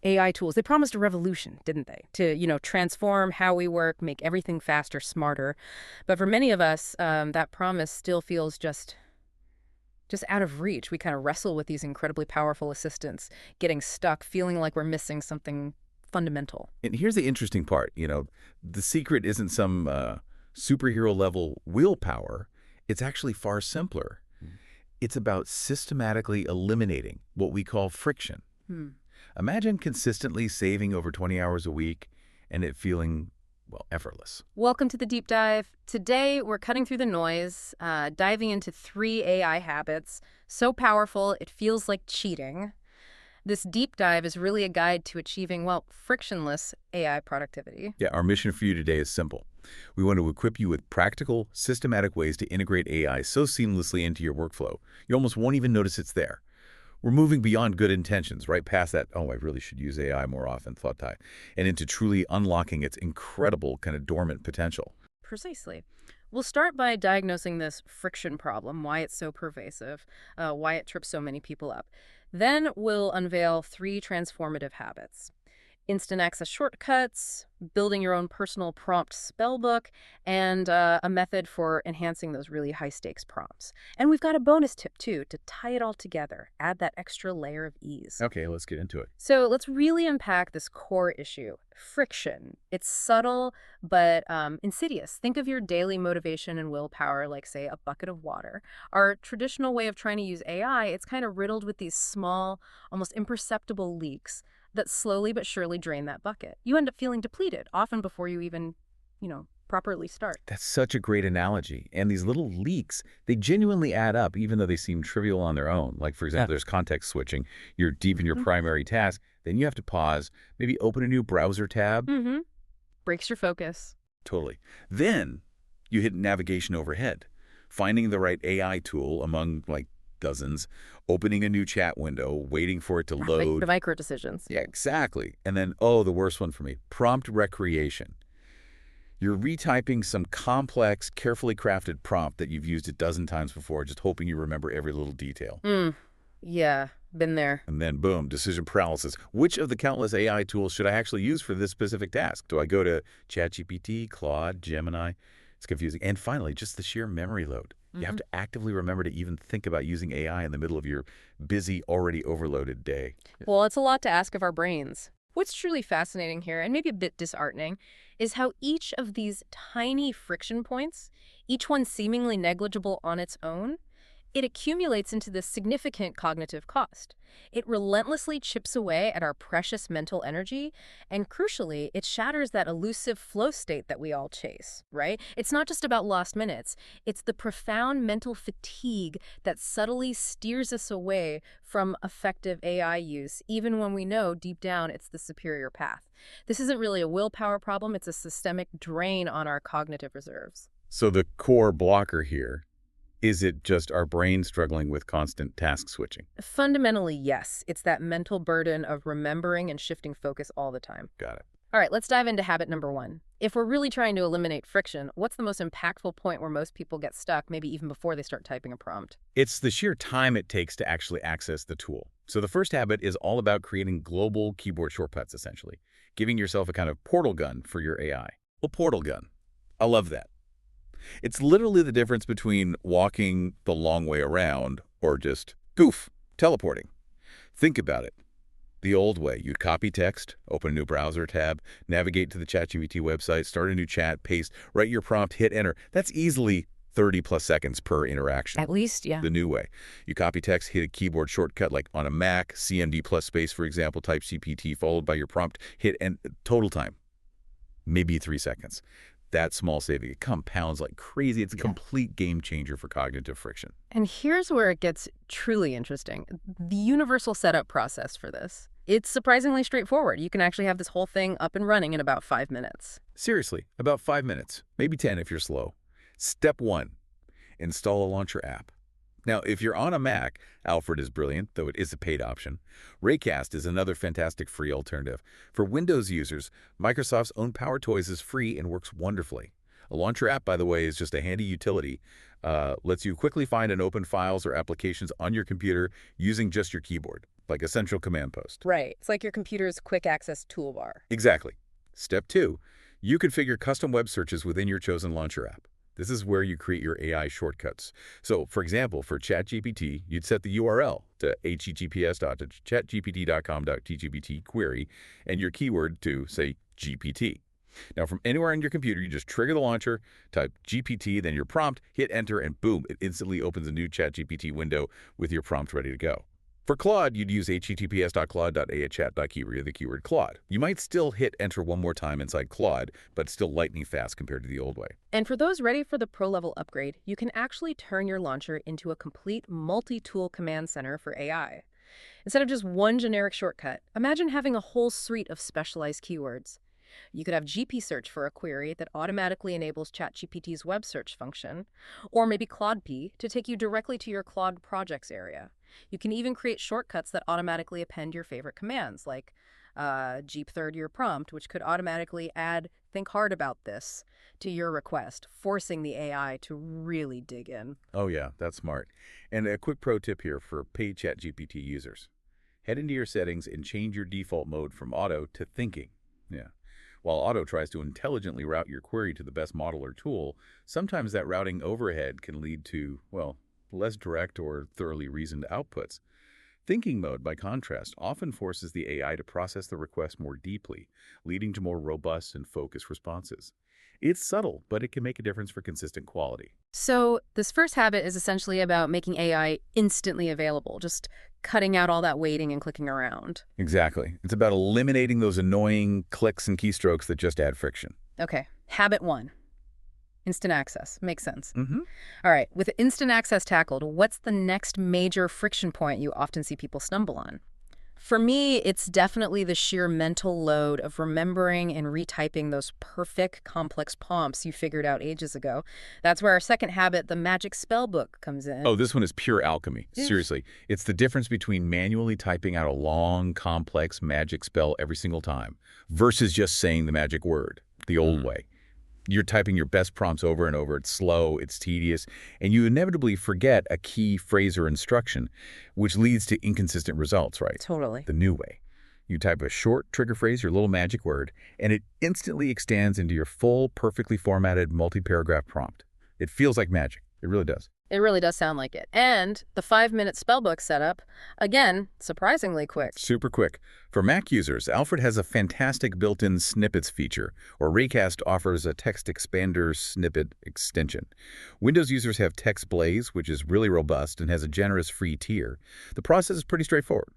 AI tools, they promised a revolution, didn't they? To, transform how we work, make everything faster, smarter. But for many of us, that promise still feels just out of reach. We kind of wrestle with these incredibly powerful assistants, getting stuck, feeling like we're missing something fundamental. And here's the interesting part, the secret isn't some superhero level willpower. It's actually far simpler. It's about systematically eliminating what we call friction. Imagine consistently saving over 20 hours a week and it feeling, well, effortless. Welcome to the deep dive. Today, we're cutting through the noise, diving into 3 AI habits so powerful it feels like cheating. This deep dive is really a guide to achieving, well, frictionless AI productivity. Yeah, our mission for you today is simple. We want to equip you with practical, systematic ways to integrate AI so seamlessly into your workflow, you almost won't even notice it's there. We're moving beyond good intentions, right past that, oh, I really should use AI more often thought type, and into truly unlocking its incredible kind of dormant potential. Precisely. We'll start by diagnosing this friction problem, why it's so pervasive, why it trips so many people up. Then we'll unveil 3 transformative habits: instant access shortcuts, building your own personal prompt spellbook, and a method for enhancing those really high-stakes prompts. And we've got a bonus tip, too, to tie it all together, add that extra layer of ease. Okay, let's get into it. So let's really unpack this core issue, friction. It's subtle, but insidious. Think of your daily motivation and willpower like, say, a bucket of water. Our traditional way of trying to use AI, it's kind of riddled with these small, almost imperceptible leaks that slowly but surely drain that bucket. You end up feeling depleted, often before you even, properly start. That's such a great analogy. And these little leaks, they genuinely add up, even though they seem trivial on their own. Like, for example, there's context switching. You're deep in your primary task. Then you have to pause, maybe open a new browser tab. Breaks your focus. Totally. Then you hit navigation overhead, finding the right AI tool among, like, dozens, opening a new chat window, waiting for it to load. The micro decisions. Yeah, exactly. And then, oh, the worst one for me, prompt recreation. You're retyping some complex, carefully crafted prompt that you've used a dozen times before, just hoping you remember every little detail. Yeah, been there. And then, boom, decision paralysis. Which of the countless AI tools should I actually use for this specific task? Do I go to ChatGPT, Claude, Gemini? It's confusing. And finally, just the sheer memory load. You have to actively remember to even think about using AI in the middle of your busy, already overloaded day. Well, it's a lot to ask of our brains. What's truly fascinating here, and maybe a bit disheartening, is how each of these tiny friction points, each one seemingly negligible on its own, it accumulates into this significant cognitive cost. It relentlessly chips away at our precious mental energy, and crucially, it shatters that elusive flow state that we all chase, right? It's not just about lost minutes. It's the profound mental fatigue that subtly steers us away from effective AI use, even when we know deep down it's the superior path. This isn't really a willpower problem. It's a systemic drain on our cognitive reserves. So the core blocker here, is it just our brain struggling with constant task switching? Fundamentally, yes. It's that mental burden of remembering and shifting focus all the time. Got it. All right, let's dive into habit number 1. If we're really trying to eliminate friction, what's the most impactful point where most people get stuck, maybe even before they start typing a prompt? It's the sheer time it takes to actually access the tool. So the first habit is all about creating global keyboard shortcuts, essentially, giving yourself a kind of portal gun for your AI. Well, portal gun. I love that. It's literally the difference between walking the long way around or just, goof, teleporting. Think about it. The old way, you'd copy text, open a new browser tab, navigate to the ChatGPT website, start a new chat, paste, write your prompt, hit enter. That's easily 30+ seconds per interaction. At least, yeah. The new way. You copy text, hit a keyboard shortcut like on a Mac, CMD+ space, for example, type CPT, followed by your prompt, hit and total time, maybe 3 seconds. That small saving, it compounds like crazy. It's a complete game changer for cognitive friction. And here's where it gets truly interesting. The universal setup process for this. It's surprisingly straightforward. You can actually have this whole thing up and running in about 5 minutes. Seriously, about 5 minutes, maybe 10 if you're slow. Step 1, install a launcher app. Now, if you're on a Mac, Alfred is brilliant, though it is a paid option. Raycast is another fantastic free alternative. For Windows users, Microsoft's own Power Toys is free and works wonderfully. A launcher app, by the way, is just a handy utility. Lets you quickly find and open files or applications on your computer using just your keyboard. like a central command post. Right. It's like your computer's quick access toolbar. Exactly. Step 2, you configure custom web searches within your chosen launcher app. This is where you create your AI shortcuts. So, for example, for ChatGPT, you'd set the URL to https://chatgpt.com.tgpt query and your keyword to, say, GPT. Now, from anywhere on your computer, you just trigger the launcher, type GPT, then your prompt, hit enter, and boom, it instantly opens a new ChatGPT window with your prompt ready to go. For Claude, you'd use https://chat.keyword, the keyword Claude. You might still hit enter one more time inside Claude, but still lightning fast compared to the old way. And for those ready for the pro-level upgrade, you can actually turn your launcher into a complete multi-tool command center for AI. Instead of just one generic shortcut, imagine having a whole suite of specialized keywords. You could have GP search for a query that automatically enables ChatGPT's web search function, or maybe Claude P to take you directly to your Claude projects area. You can even create shortcuts that automatically append your favorite commands, like Jeep third your prompt, which could automatically add "think hard about this" to your request, forcing the AI to really dig in. Oh yeah, that's smart. And a quick pro tip here for paid ChatGPT users. Head into your settings and change your default mode from auto to thinking. Yeah. While auto tries to intelligently route your query to the best model or tool, sometimes that routing overhead can lead to, well, less direct or thoroughly reasoned outputs. Thinking mode, by contrast, often forces the AI to process the request more deeply, leading to more robust and focused responses. It's subtle, but it can make a difference for consistent quality. So this first habit is essentially about making AI instantly available, just cutting out all that waiting and clicking around. Exactly. It's about eliminating those annoying clicks and keystrokes that just add friction. Okay, habit 1. Instant access. Makes sense. Mm-hmm. All right, with instant access tackled, what's the next major friction point you often see people stumble on? For me, it's definitely the sheer mental load of remembering and retyping those perfect, complex prompts you figured out ages ago. That's where our second habit, the magic spellbook, comes in. Oh, this one is pure alchemy. Yeah. Seriously. It's the difference between manually typing out a long, complex magic spell every single time versus just saying the magic word, the old way. You're typing your best prompts over and over. It's slow, it's tedious, and you inevitably forget a key phrase or instruction, which leads to inconsistent results, right? Totally. The new way. You type a short trigger phrase, your little magic word, and it instantly extends into your full, perfectly formatted multi-paragraph prompt. It feels like magic. It really does. It really does sound like it. And the 5-minute spellbook setup, again, surprisingly quick. Super quick. For Mac users, Alfred has a fantastic built-in snippets feature, or Raycast offers a text expander snippet extension. Windows users have Text Blaze, which is really robust and has a generous free tier. The process is pretty straightforward.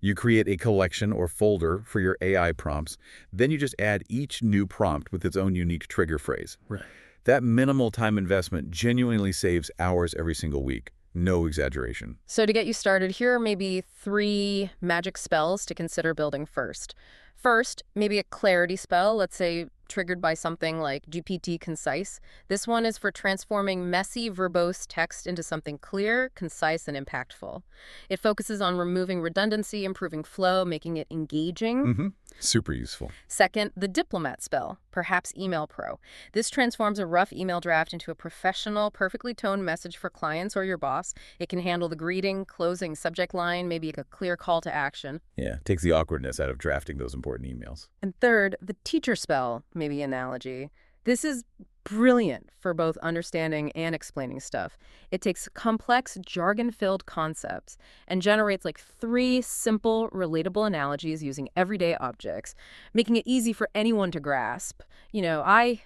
You create a collection or folder for your AI prompts, then you just add each new prompt with its own unique trigger phrase. Right. That minimal time investment genuinely saves hours every single week. No exaggeration. So to get you started, here are maybe 3 magic spells to consider building first. First, maybe a clarity spell, let's say triggered by something like GPT concise. This one is for transforming messy, verbose text into something clear, concise, and impactful. It focuses on removing redundancy, improving flow, making it engaging. Super useful. Second, the diplomat spell, perhaps Email Pro. This transforms a rough email draft into a professional, perfectly toned message for clients or your boss. It can handle the greeting, closing subject line, maybe a clear call to action. Yeah, takes the awkwardness out of drafting those important emails. And third, the teacher spell, maybe analogy. This is brilliant for both understanding and explaining stuff. It takes complex, jargon-filled concepts and generates like 3 simple, relatable analogies using everyday objects, making it easy for anyone to grasp. You know, I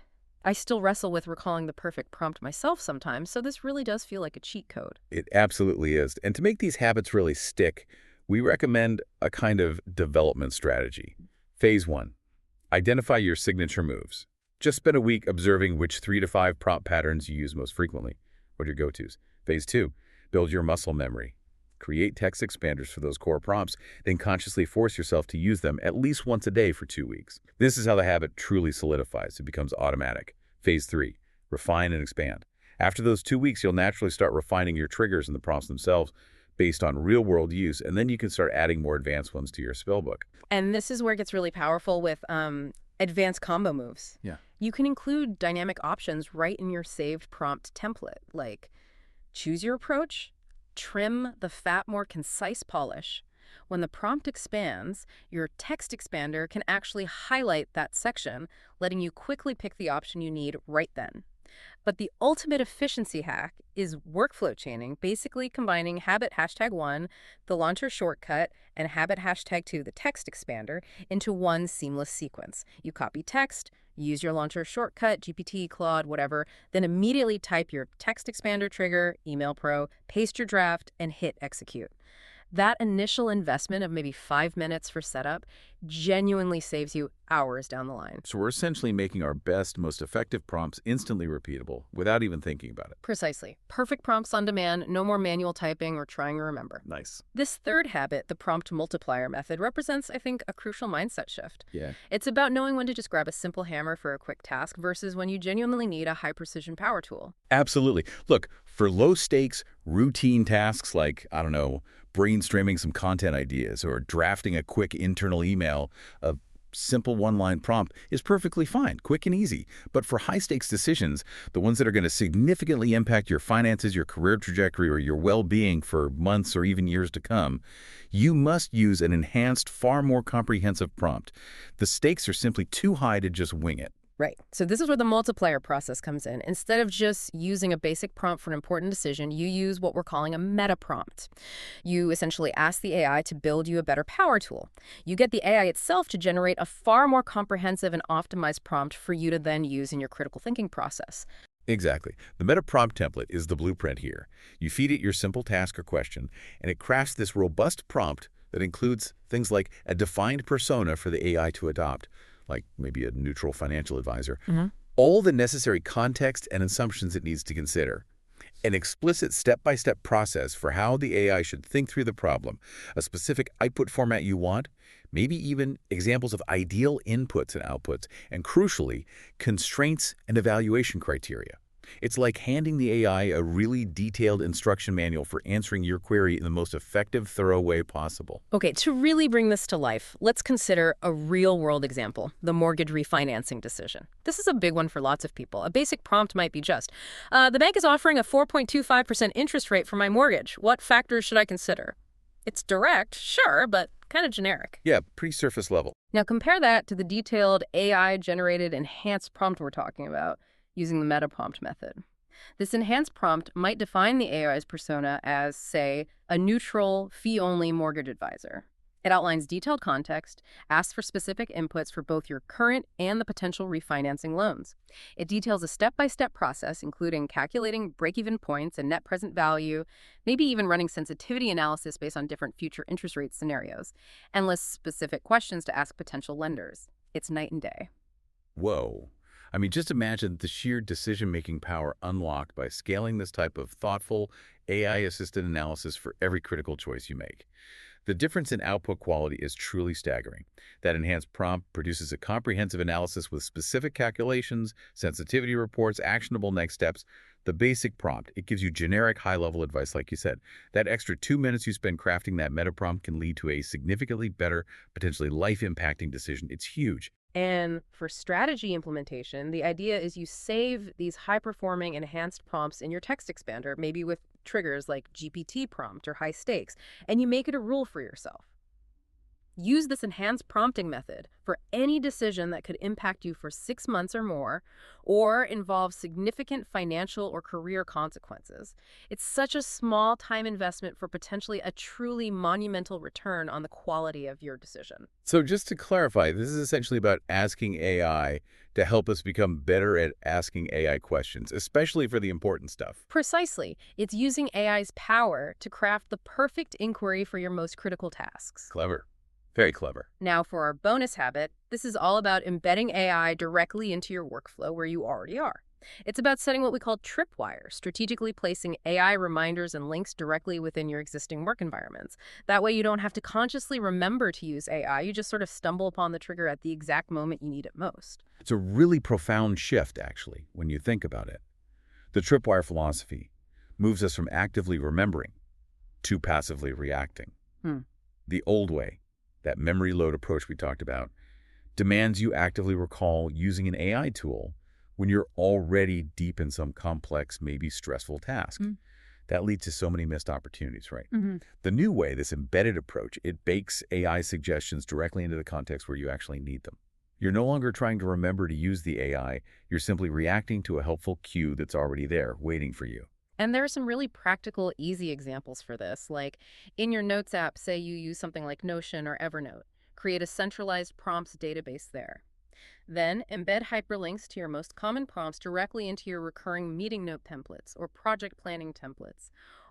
still wrestle with recalling the perfect prompt myself sometimes, so this really does feel like a cheat code. It absolutely is. And to make these habits really stick, we recommend a kind of development strategy. Phase 1, identify your signature moves. Just spend a week observing which 3 to 5 prompt patterns you use most frequently. What are your go-tos? Phase 2, build your muscle memory. Create text expanders for those core prompts, then consciously force yourself to use them at least once a day for 2 weeks. This is how the habit truly solidifies. It becomes automatic. Phase 3, refine and expand. After those 2 weeks, you'll naturally start refining your triggers and the prompts themselves based on real-world use, and then you can start adding more advanced ones to your spellbook. And this is where it gets really powerful with advanced combo moves. Yeah. You can include dynamic options right in your saved prompt template, like choose your approach, trim the fat, more concise polish, When the prompt expands, your text expander can actually highlight that section, letting you quickly pick the option you need right then. But the ultimate efficiency hack is workflow chaining, basically combining habit #1, the launcher shortcut, and habit #2, the text expander, into one seamless sequence. You copy text, use your launcher shortcut, GPT, Claude, whatever, then immediately type your text expander trigger, Email Pro, paste your draft, and hit execute. That initial investment of maybe 5 minutes for setup genuinely saves you hours down the line. So we're essentially making our best, most effective prompts instantly repeatable without even thinking about it. Precisely. Perfect prompts on demand, no more manual typing or trying to remember. Nice. This third habit, the prompt multiplier method, represents, I think, a crucial mindset shift. Yeah. It's about knowing when to just grab a simple hammer for a quick task versus when you genuinely need a high-precision power tool. Absolutely. Look, for low-stakes, routine tasks like, I don't know, brainstorming some content ideas or drafting a quick internal email, a simple one-line prompt is perfectly fine, quick and easy. But for high-stakes decisions, the ones that are going to significantly impact your finances, your career trajectory, or your well-being for months or even years to come, you must use an enhanced, far more comprehensive prompt. The stakes are simply too high to just wing it. Right. So this is where the multiplier process comes in. Instead of just using a basic prompt for an important decision, you use what we're calling a meta prompt. You essentially ask the AI to build you a better power tool. You get the AI itself to generate a far more comprehensive and optimized prompt for you to then use in your critical thinking process. Exactly. The meta prompt template is the blueprint here. You feed it your simple task or question, and it crafts this robust prompt that includes things like a defined persona for the AI to adopt, like maybe a neutral financial advisor, all the necessary context and assumptions it needs to consider, an explicit step-by-step process for how the AI should think through the problem, a specific output format you want, maybe even examples of ideal inputs and outputs, and crucially, constraints and evaluation criteria. It's like handing the AI a really detailed instruction manual for answering your query in the most effective, thorough way possible. Okay, to really bring this to life, let's consider a real-world example, the mortgage refinancing decision. This is a big one for lots of people. A basic prompt might be just, the bank is offering a 4.25% interest rate for my mortgage. What factors should I consider? It's direct, sure, but kind of generic. Yeah, pretty surface level. Now compare that to the detailed AI-generated enhanced prompt we're talking about, using the meta prompt method. This enhanced prompt might define the AI's persona as, say, a neutral, fee-only mortgage advisor. It outlines detailed context, asks for specific inputs for both your current and the potential refinancing loans. It details a step-by-step process, including calculating break-even points and net present value, maybe even running sensitivity analysis based on different future interest rate scenarios, and lists specific questions to ask potential lenders. It's night and day. Whoa. I mean, just imagine the sheer decision-making power unlocked by scaling this type of thoughtful, AI-assisted analysis for every critical choice you make. The difference in output quality is truly staggering. That enhanced prompt produces a comprehensive analysis with specific calculations, sensitivity reports, actionable next steps. The basic prompt, it gives you generic high-level advice, like you said. That extra 2 minutes you spend crafting that meta prompt can lead to a significantly better, potentially life-impacting decision. It's huge. And for strategy implementation, the idea is you save these high-performing enhanced prompts in your text expander, maybe with triggers like GPT prompt or high stakes, and you make it a rule for yourself. Use this enhanced prompting method for any decision that could impact you for 6 months or more, or involve significant financial or career consequences. It's such a small time investment for potentially a truly monumental return on the quality of your decision. So just to clarify, this is essentially about asking AI to help us become better at asking AI questions, especially for the important stuff. Precisely. It's using AI's power to craft the perfect inquiry for your most critical tasks. Clever. Very clever. Now, for our bonus habit, this is all about embedding AI directly into your workflow where you already are. It's about setting what we call tripwires, strategically placing AI reminders and links directly within your existing work environments. That way you don't have to consciously remember to use AI, you just sort of stumble upon the trigger at the exact moment you need it most. It's a really profound shift, actually, when you think about it. The tripwire philosophy moves us from actively remembering to passively reacting. The old way, that memory load approach we talked about, demands you actively recall using an AI tool when you're already deep in some complex, maybe stressful task. That leads to so many missed opportunities, right? Hmm. The new way, this embedded approach, it bakes AI suggestions directly into the context where you actually need them. You're no longer trying to remember to use the AI, you're simply reacting to a helpful cue that's already there, waiting for you. And there are some really practical, easy examples for this. Like in your Notes app, say you use something like Notion or Evernote. Create a centralized prompts database there. Then embed hyperlinks to your most common prompts directly into your recurring meeting note templates or project planning templates.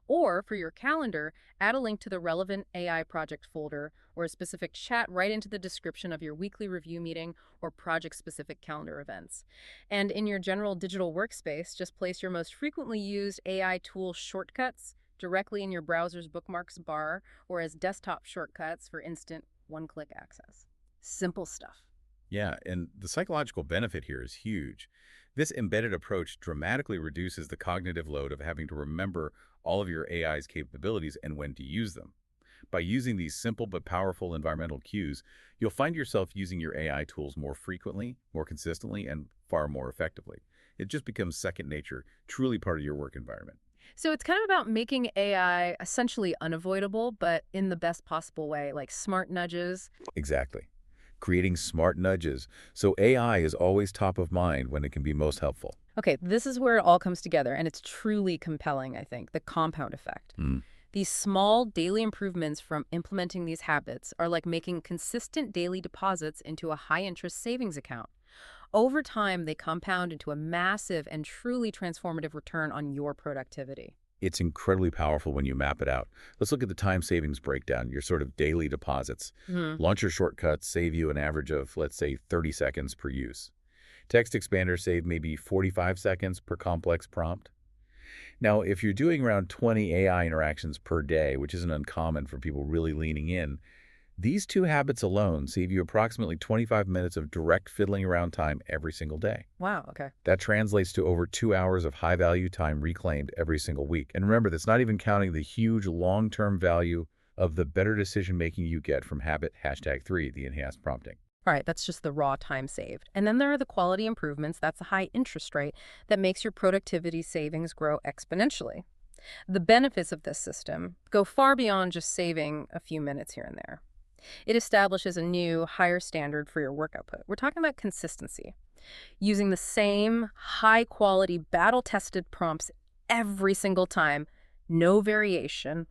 Or for your calendar, add a link to the relevant AI project folder or a specific chat right into the description of your weekly review meeting or project-specific calendar events. And in your general digital workspace, just place your most frequently used AI tool shortcuts directly in your browser's bookmarks bar or as desktop shortcuts for instant one-click access. Simple stuff. Yeah, and the psychological benefit here is huge. This embedded approach dramatically reduces the cognitive load of having to remember all of your AI's capabilities and when to use them. By using these simple but powerful environmental cues, you'll find yourself using your AI tools more frequently, more consistently, and far more effectively. It just becomes second nature, truly part of your work environment. So it's kind of about making AI essentially unavoidable, but in the best possible way, like smart nudges. Exactly. Creating smart nudges, so AI is always top of mind when it can be most helpful. Okay, this is where it all comes together, and it's truly compelling, I think, the compound effect. Mm. These small daily improvements from implementing these habits are like making consistent daily deposits into a high-interest savings account. Over time, they compound into a massive and truly transformative return on your productivity. It's incredibly powerful when you map it out. Let's look at the time savings breakdown, your sort of daily deposits. Hmm. Launcher shortcuts save you an average of, let's say, 30 seconds per use. Text expander save maybe 45 seconds per complex prompt. Now, if you're doing around 20 AI interactions per day, which isn't uncommon for people really leaning in, these two habits alone save you approximately 25 minutes of direct fiddling around time every single day. Wow, okay. That translates to over 2 hours of high-value time reclaimed every single week. And remember, that's not even counting the huge long-term value of the better decision-making you get from habit #3, the enhanced prompting. All right, that's just the raw time saved. And then there are the quality improvements, that's a high interest rate that makes your productivity savings grow exponentially. The benefits of this system go far beyond just saving a few minutes here and there. It establishes a new, higher standard for your work output. We're talking about consistency, using the same high-quality, battle-tested prompts every single time, no variation,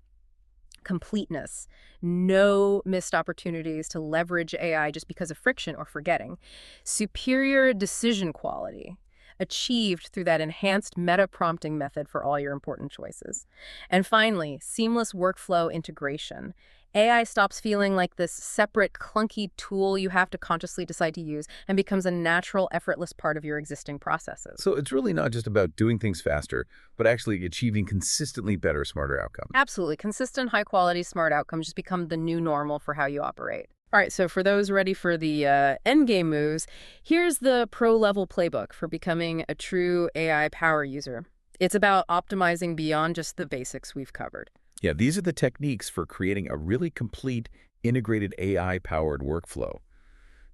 completeness, no missed opportunities to leverage AI just because of friction or forgetting, superior decision quality achieved through that enhanced meta prompting method for all your important choices. And finally, seamless workflow integration. AI stops feeling like this separate, clunky tool you have to consciously decide to use and becomes a natural, effortless part of your existing processes. So it's really not just about doing things faster, but actually achieving consistently better, smarter outcomes. Absolutely. Consistent, high-quality, smart outcomes just become the new normal for how you operate. All right, so for those ready for the endgame moves, here's the pro-level playbook for becoming a true AI power user. It's about optimizing beyond just the basics we've covered. Yeah, these are the techniques for creating a really complete, integrated AI-powered workflow.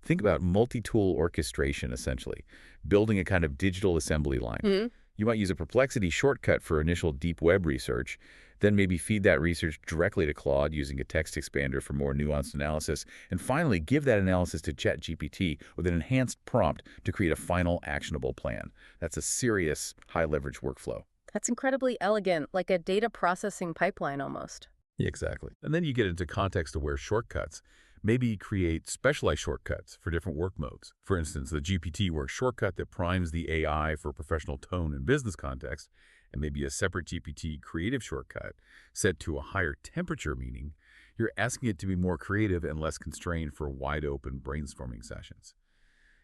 Think about multi-tool orchestration, essentially, building a kind of digital assembly line. Mhm. You might use a Perplexity shortcut for initial deep web research, then maybe feed that research directly to Claude using a text expander for more nuanced analysis, and finally give that analysis to ChatGPT with an enhanced prompt to create a final actionable plan. That's a serious high-leverage workflow. That's incredibly elegant, like a data processing pipeline almost. Yeah, exactly. And then you get into context-aware shortcuts. Maybe create specialized shortcuts for different work modes. For instance, the GPT work shortcut that primes the AI for professional tone and business context, and maybe a separate GPT creative shortcut set to a higher temperature, meaning you're asking it to be more creative and less constrained for wide-open brainstorming sessions.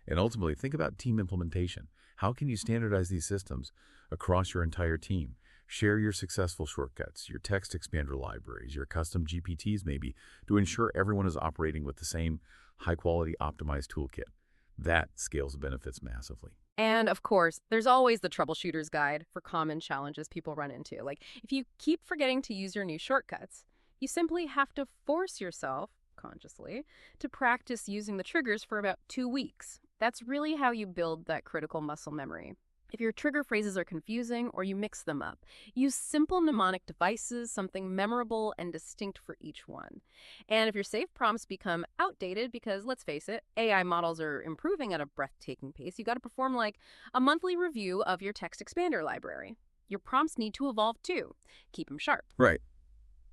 And ultimately, think about team implementation. How can you standardize these systems across your entire team? Share your successful shortcuts, your text expander libraries, your custom GPTs maybe, to ensure everyone is operating with the same high-quality optimized toolkit. That scales benefits massively. And of course, there's always the troubleshooter's guide for common challenges people run into. Like if you keep forgetting to use your new shortcuts, you simply have to force yourself, consciously, to practice using the triggers for about 2 weeks. That's really how you build that critical muscle memory. If your trigger phrases are confusing or you mix them up, use simple mnemonic devices, something memorable and distinct for each one. And if your safe prompts become outdated because, let's face it, AI models are improving at a breathtaking pace, you got to perform like a monthly review of your text expander library. Your prompts need to evolve too. Keep them sharp. Right.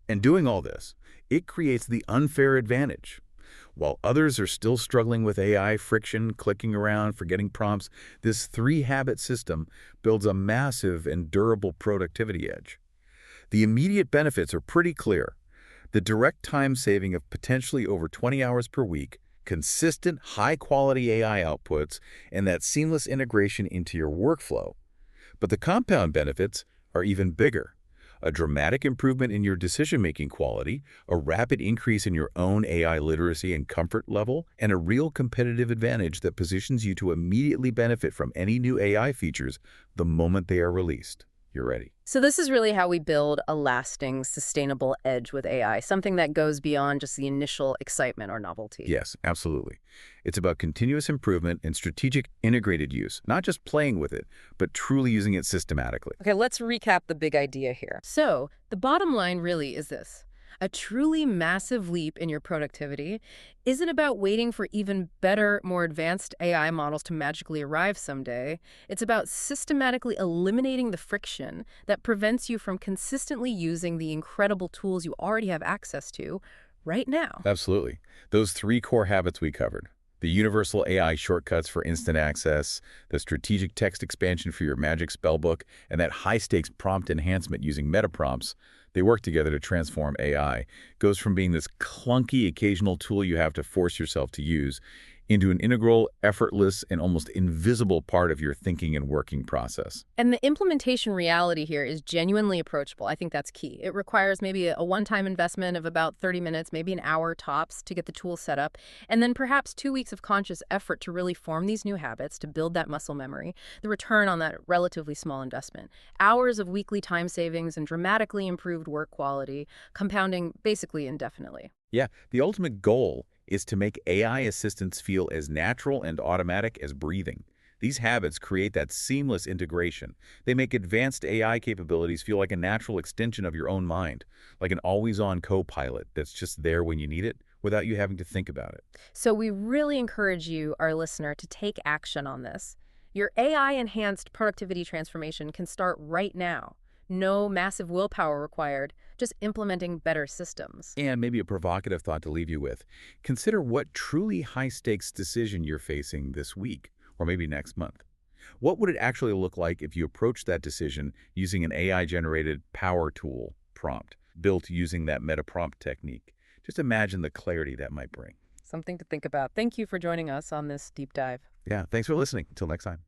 And doing all this, it creates the unfair advantage. While others are still struggling with AI friction, clicking around, forgetting prompts, this three-habit system builds a massive and durable productivity edge. The immediate benefits are pretty clear. The direct time saving of potentially over 20 hours per week, consistent, high-quality AI outputs, and that seamless integration into your workflow. But the compound benefits are even bigger. A dramatic improvement in your decision-making quality, a rapid increase in your own AI literacy and comfort level, and a real competitive advantage that positions you to immediately benefit from any new AI features the moment they are released. You're ready. So this is really how we build a lasting, sustainable edge with AI, something that goes beyond just the initial excitement or novelty. Yes, absolutely. It's about continuous improvement and strategic integrated use, not just playing with it, but truly using it systematically. Okay, let's recap the big idea here. So the bottom line really is this. A truly massive leap in your productivity isn't about waiting for even better, more advanced AI models to magically arrive someday. It's about systematically eliminating the friction that prevents you from consistently using the incredible tools you already have access to right now. Absolutely. Those three core habits we covered, the universal AI shortcuts for instant access, the strategic text expansion for your magic spellbook, and that high-stakes prompt enhancement using meta prompts, they work together to transform AI. Goes from being this clunky occasional tool you have to force yourself to use into an integral, effortless, and almost invisible part of your thinking and working process. And the implementation reality here is genuinely approachable. I think that's key. It requires maybe a one-time investment of about 30 minutes, maybe an hour tops to get the tool set up, and then perhaps 2 weeks of conscious effort to really form these new habits, to build that muscle memory, the return on that relatively small investment. Hours of weekly time savings and dramatically improved work quality, compounding basically indefinitely. Yeah, the ultimate goal is to make AI assistants feel as natural and automatic as breathing. These habits create that seamless integration. They make advanced AI capabilities feel like a natural extension of your own mind, like an always-on co-pilot that's just there when you need it without you having to think about it. So we really encourage you, our listener, to take action on this. Your AI-enhanced productivity transformation can start right now. No massive willpower required, just implementing better systems. And maybe a provocative thought to leave you with. Consider what truly high-stakes decision you're facing this week, or maybe next month. What would it actually look like if you approached that decision using an AI-generated power tool prompt, built using that meta prompt technique? Just imagine the clarity that might bring. Something to think about. Thank you for joining us on this deep dive. Yeah, thanks for listening. Until next time.